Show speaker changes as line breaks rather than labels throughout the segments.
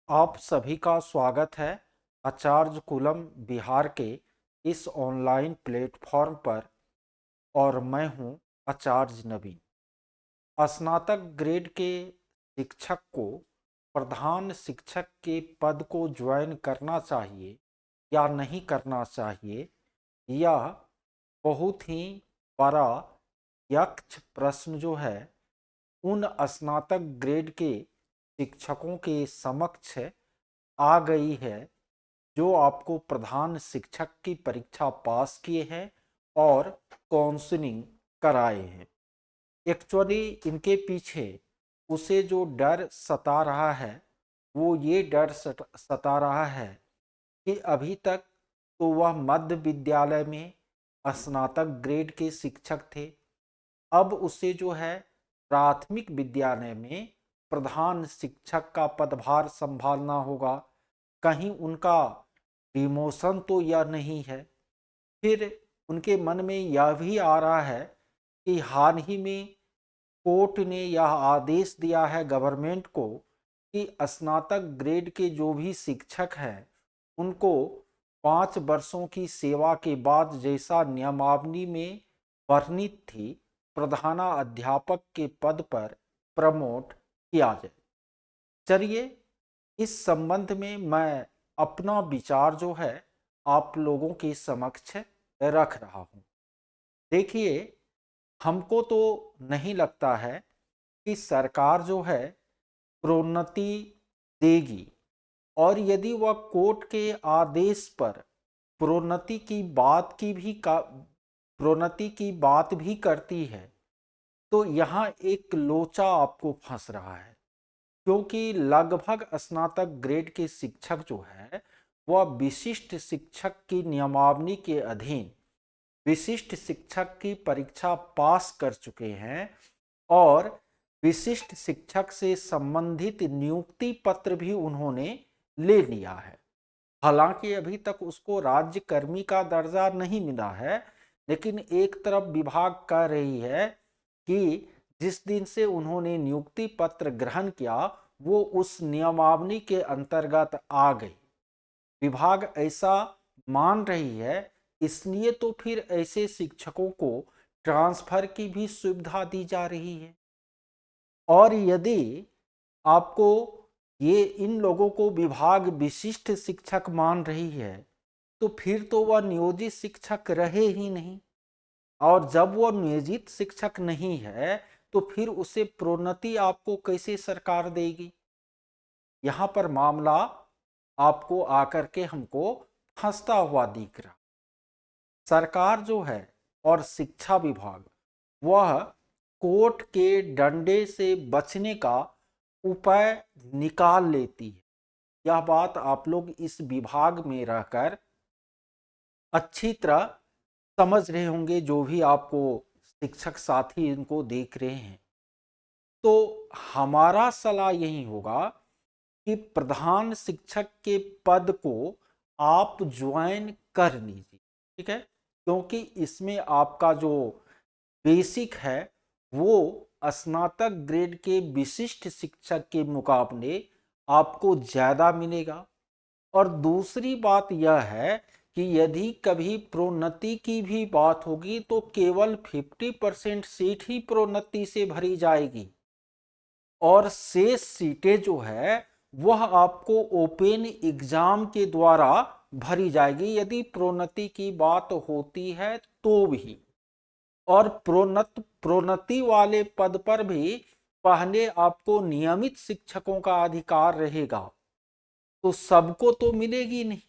आप सभी का स्वागत है आचार्य कुलम बिहार के इस ऑनलाइन प्लेटफॉर्म पर। और मैं हूं आचार्य नवीन। स्नातक ग्रेड के शिक्षक को प्रधान शिक्षक के पद को ज्वाइन करना चाहिए या नहीं करना चाहिए, यह बहुत ही बड़ा यक्ष प्रश्न जो है उन स्नातक ग्रेड के शिक्षकों के समक्ष आ गई है जो आपको प्रधान शिक्षक की परीक्षा पास किए हैं और काउंसलिंग कराए हैं। एक्चुअली इनके पीछे उसे जो डर सता रहा है वो ये डर सता रहा है कि अभी तक तो वह मध्य विद्यालय में स्नातक ग्रेड के शिक्षक थे। अब उसे जो है प्राथमिक विद्यालय में प्रधान शिक्षक का पदभार संभालना होगा। कहीं उनका डिमोशन तो यह नहीं है। फिर उनके मन में यह भी आ रहा है कि हाल ही में कोर्ट ने यह आदेश दिया है गवर्नमेंट को कि स्नातक ग्रेड के जो भी शिक्षक हैं उनको 5 वर्षों की सेवा के बाद जैसा नियमावली में वर्णित थी प्रधाना अध्यापक के पद पर प्रमोट किया जाए। चलिए इस संबंध में मैं अपना विचार जो है आप लोगों के समक्ष रख रहा हूं। देखिए, हमको तो नहीं लगता है कि सरकार जो है प्रोन्नति देगी, और यदि वह कोर्ट के आदेश पर प्रोन्नति की बात की भी प्रोन्नति की बात भी करती है तो यहाँ एक लोचा आपको फंस रहा है। क्योंकि लगभग स्नातक ग्रेड के शिक्षक जो है वह विशिष्ट शिक्षक की नियमावली के अधीन विशिष्ट शिक्षक की परीक्षा पास कर चुके हैं और विशिष्ट शिक्षक से संबंधित नियुक्ति पत्र भी उन्होंने ले लिया है। हालांकि अभी तक उसको राज्य कर्मी का दर्जा नहीं मिला है, लेकिन एक तरफ विभाग कह रही है कि जिस दिन से उन्होंने नियुक्ति पत्र ग्रहण किया वो उस नियमावली के अंतर्गत आ गई। विभाग ऐसा मान रही है, इसलिए तो फिर ऐसे शिक्षकों को ट्रांसफर की भी सुविधा दी जा रही है। और यदि आपको ये इन लोगों को विभाग विशिष्ट शिक्षक मान रही है तो फिर तो वह नियोजित शिक्षक रहे ही नहीं। और जब वह नियोजित शिक्षक नहीं है तो फिर उसे प्रोन्नति आपको कैसे सरकार देगी। यहाँ पर मामला आपको आकर के हमको फंसता हुआ दिख रहा। सरकार जो है और शिक्षा विभाग वह कोर्ट के डंडे से बचने का उपाय निकाल लेती है। यह बात आप लोग इस विभाग में रहकर अच्छी तरह समझ रहे होंगे, जो भी आपको शिक्षक साथी इनको देख रहे हैं। तो हमारा सलाह यही होगा कि प्रधान शिक्षक के पद को आप ज्वाइन कर लीजिए, ठीक है। क्योंकि इसमें आपका जो बेसिक है वो स्नातक ग्रेड के विशिष्ट शिक्षक के मुकाबले आपको ज़्यादा मिलेगा। और दूसरी बात यह है कि यदि कभी प्रोन्नति की भी बात होगी तो केवल 50% सीट ही प्रोन्नति से भरी जाएगी और शेष सीटें जो है वह आपको ओपन एग्जाम के द्वारा भरी जाएगी यदि प्रोन्नति की बात होती है तो भी। और प्रोन्नति वाले पद पर भी पहले आपको नियमित शिक्षकों का अधिकार रहेगा, तो सबको तो मिलेगी नहीं।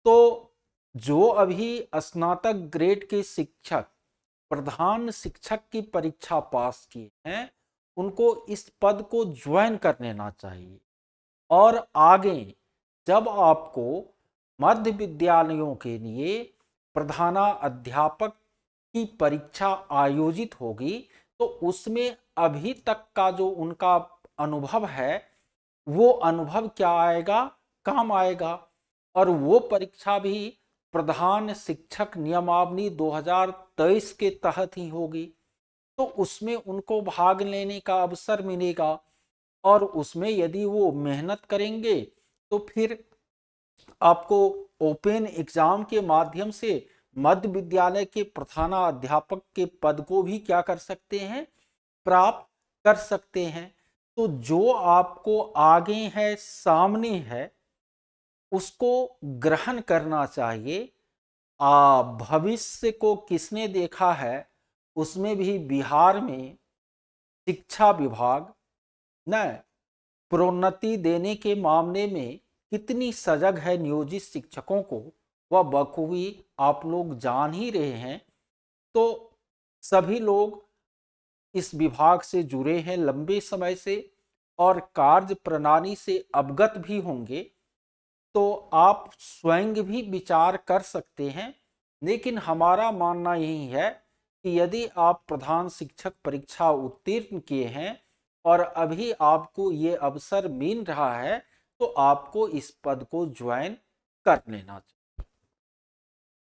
तो जो अभी स्नातक ग्रेड के शिक्षक प्रधान शिक्षक की परीक्षा पास किए हैं उनको इस पद को ज्वाइन कर लेना चाहिए। और आगे जब आपको मध्य विद्यालयों के लिए प्रधाना अध्यापक की परीक्षा आयोजित होगी तो उसमें अभी तक का जो उनका अनुभव है वो अनुभव क्या आएगा, काम आएगा। और वो परीक्षा भी प्रधान शिक्षक नियमावली 2023 के तहत ही होगी, तो उसमें उनको भाग लेने का अवसर मिलेगा। और उसमें यदि वो मेहनत करेंगे तो फिर आपको ओपन एग्जाम के माध्यम से मध्य विद्यालय के प्रधानाध्यापक के पद को भी क्या कर सकते हैं, प्राप्त कर सकते हैं। तो जो आपको आगे है, सामने है, उसको ग्रहण करना चाहिए। भविष्य को किसने देखा है, उसमें भी बिहार में शिक्षा विभाग न प्रोन्नति देने के मामले में कितनी सजग है नियोजित शिक्षकों को, वह बखूबी आप लोग जान ही रहे हैं। तो सभी लोग इस विभाग से जुड़े हैं लंबे समय से और कार्य प्रणाली से अवगत भी होंगे। तो आप स्वयं भी विचार कर सकते हैं। लेकिन हमारा मानना यही है कि यदि आप प्रधान शिक्षक परीक्षा उत्तीर्ण किए हैं और अभी आपको ये अवसर मिल रहा है तो आपको इस पद को ज्वाइन कर लेना चाहिए।